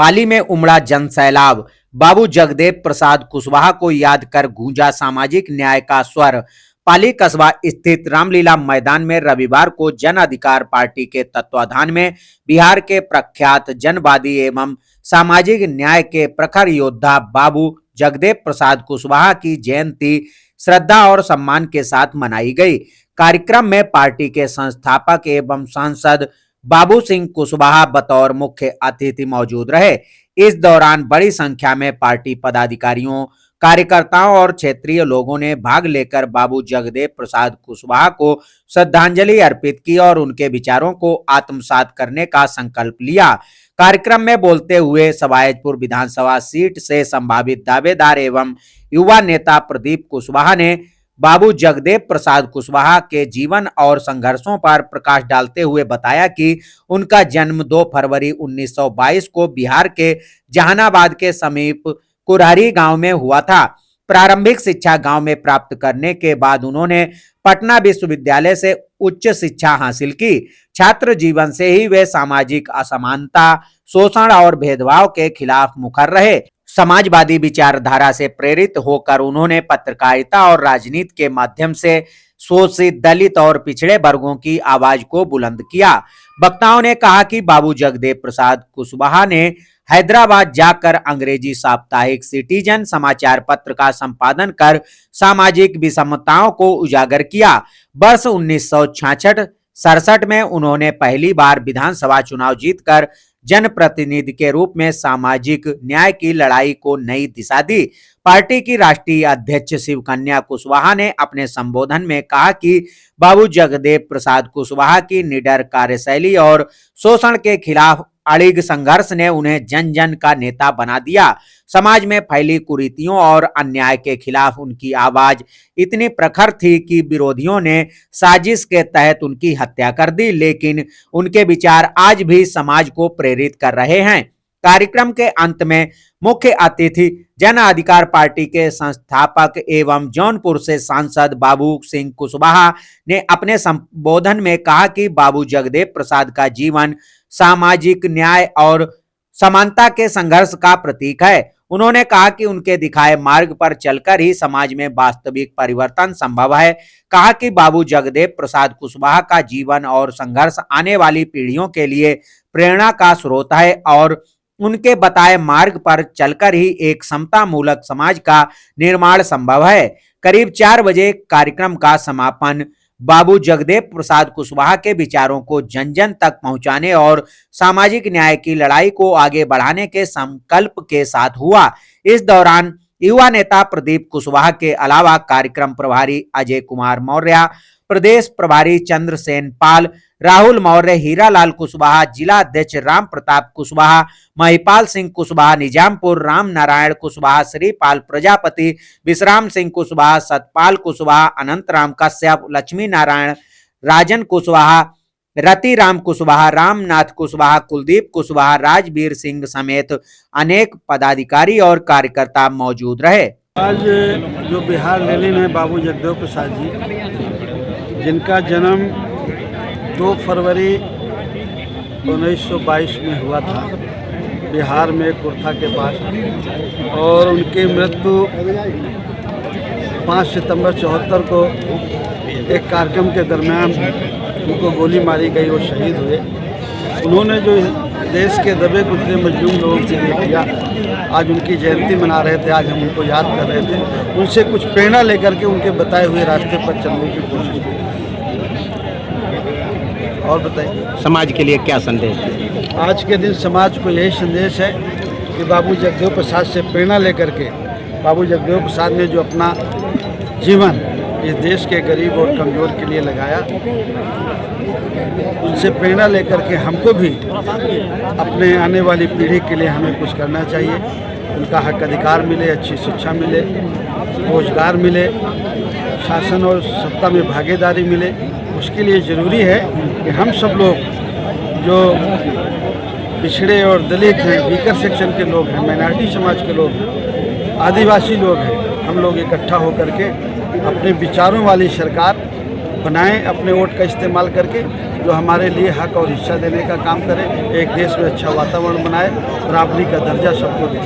पाली में उमड़ा जन सैलाब। बाबू जगदेव प्रसाद कुशवाहा को याद कर गूंजा सामाजिक न्याय का स्वर। पाली कस्बा स्थित रामलीला मैदान में रविवार को जन अधिकार पार्टी के तत्वाधान में बिहार के प्रख्यात जनवादी एवं सामाजिक न्याय के प्रखर योद्धा बाबू जगदेव प्रसाद कुशवाहा की जयंती श्रद्धा और सम्मान के साथ मनाई गई। कार्यक्रम में पार्टी के संस्थापक एवं सांसद बाबू सिंह कुशवाहा बतौर मुख्य अतिथि मौजूद रहे। इस दौरान बड़ी संख्या में पार्टी पदाधिकारियों, कार्यकर्ताओं और क्षेत्रीय लोगों ने भाग लेकर बाबू जगदेव प्रसाद कुशवाहा को श्रद्धांजलि अर्पित की और उनके विचारों को आत्मसात करने का संकल्प लिया। कार्यक्रम में बोलते हुए सवायजपुर विधानसभा सीट से संभावित दावेदार एवं युवा नेता प्रदीप कुशवाहा ने बाबू जगदेव प्रसाद कुशवाहा के जीवन और संघर्षों पर प्रकाश डालते हुए बताया कि उनका जन्म 2 फरवरी 1922 को बिहार के जहानाबाद के समीप कुरहरी गांव में हुआ था। प्रारंभिक शिक्षा गांव में प्राप्त करने के बाद उन्होंने पटना विश्वविद्यालय से उच्च शिक्षा हासिल की। छात्र जीवन से ही वे सामाजिक असमानता, शोषण और भेदभाव के खिलाफ मुखर रहे। समाजवादी विचारधारा से प्रेरित होकर उन्होंने पत्रकारिता और राजनीति के माध्यम से शोषित, दलित और पिछड़े वर्गों की आवाज को बुलंद किया। वक्ताओं ने कहा कि बाबू जगदेव प्रसाद कुशवाहा ने हैदराबाद जाकर अंग्रेजी साप्ताहिक सिटीजन समाचार पत्र का संपादन कर सामाजिक विषमताओं को उजागर किया। वर्ष 1966-67 में उन्होंने पहली बार विधानसभा चुनाव जीतकर जनप्रतिनिधि के रूप में सामाजिक न्याय की लड़ाई को नई दिशा दी। पार्टी की राष्ट्रीय अध्यक्ष शिवकन्या कुशवाहा ने अपने संबोधन में कहा कि बाबू जगदेव प्रसाद कुशवाहा की निडर कार्यशैली और शोषण के खिलाफ अड़िग संघर्ष ने उन्हें जन जन का नेता बना दिया। समाज में फैली कुरीतियों और अन्याय के खिलाफ उनकी आवाज इतनी प्रखर थी कि विरोधियों ने साजिश के तहत उनकी हत्या कर दी, लेकिन उनके विचार आज भी समाज को प्रेरित कर रहे हैं। कार्यक्रम के अंत में मुख्य अतिथि जन अधिकार पार्टी के संस्थापक एवं जौनपुर से सांसद बाबू सिंह कुशवाहा ने अपने संबोधन में कहा कि बाबू जगदेव प्रसाद का जीवन सामाजिक न्याय और समानता के संघर्ष का प्रतीक है। उन्होंने कहा कि उनके दिखाए मार्ग पर चलकर ही समाज में वास्तविक परिवर्तन संभव है। कहा कि बाबू जगदेव प्रसाद कुशवाहा का जीवन और संघर्ष आने वाली पीढ़ियों के लिए प्रेरणा का स्रोत है और उनके बताए मार्ग पर चलकर ही एक समता मूलक समाज का निर्माण संभव है। करीब 4 बजे कार्यक्रम का समापन बाबू जगदेव प्रसाद कुशवाहा के विचारों को जन जन तक पहुंचाने और सामाजिक न्याय की लड़ाई को आगे बढ़ाने के संकल्प के साथ हुआ। इस दौरान युवा नेता प्रदीप कुशवाहा के अलावा कार्यक्रम प्रभारी अजय कुमार मौर्य, प्रदेश प्रभारी चंद्रसेन पाल, राहुल मौर्य, हीरालाल कुशवाहा, जिला अध्यक्ष राम प्रताप कुशवाहा, महिपाल सिंह कुशवाहा निजामपुर, राम नारायण कुशवाहा, श्रीपाल प्रजापति, विश्राम सिंह कुशवाहा, सतपाल कुशवाहा, अनंतराम कश्यप, लक्ष्मी नारायण, राजन कुशवाहा, रति राम कुशवाहा, रामनाथ कुशवाहा, कुलदीप कुशवाहा, राजवीर सिंह समेत अनेक पदाधिकारी और कार्यकर्ता मौजूद रहे। आज जो बिहार रैली में बाबू जगदेव प्रसाद जी, जिनका जन्म 2 फरवरी 1922 में हुआ था बिहार में कुर्था के पास, और उनकी मृत्यु 5 सितंबर 74 को एक कार्यक्रम के दरमियान उनको गोली मारी गई और शहीद हुए। उन्होंने जो देश के दबे कुचले मजलूम लोगों के लिए किया, आज उनकी जयंती मना रहे थे, आज हम उनको याद कर रहे थे। उनसे कुछ प्रेरणा लेकर के उनके बताए हुए रास्ते पर चलने की कोशिश की। और बताइए, समाज के लिए क्या संदेश? आज के दिन समाज को यही संदेश है कि बाबू जगदेव प्रसाद से प्रेरणा लेकर के, बाबू जगदेव प्रसाद ने जो अपना जीवन इस देश के गरीब और कमज़ोर के लिए लगाया, उनसे प्रेरणा लेकर के हमको भी अपने आने वाली पीढ़ी के लिए हमें कुछ करना चाहिए। उनका हक अधिकार मिले, अच्छी शिक्षा मिले, रोजगार मिले, शासन और सत्ता में भागीदारी मिले। उसके लिए ज़रूरी है कि हम सब लोग जो पिछड़े और दलित हैं, वीकर सेक्शन के लोग हैं, माइनॉरिटी समाज के लोग हैं, आदिवासी लोग हैं, हम लोग इकट्ठा होकर के अपने विचारों वाली सरकार बनाएं, अपने वोट का इस्तेमाल करके जो हमारे लिए हक और हिस्सा देने का काम करे, एक देश में अच्छा वातावरण बनाए, बराबरी का दर्जा सबको दे।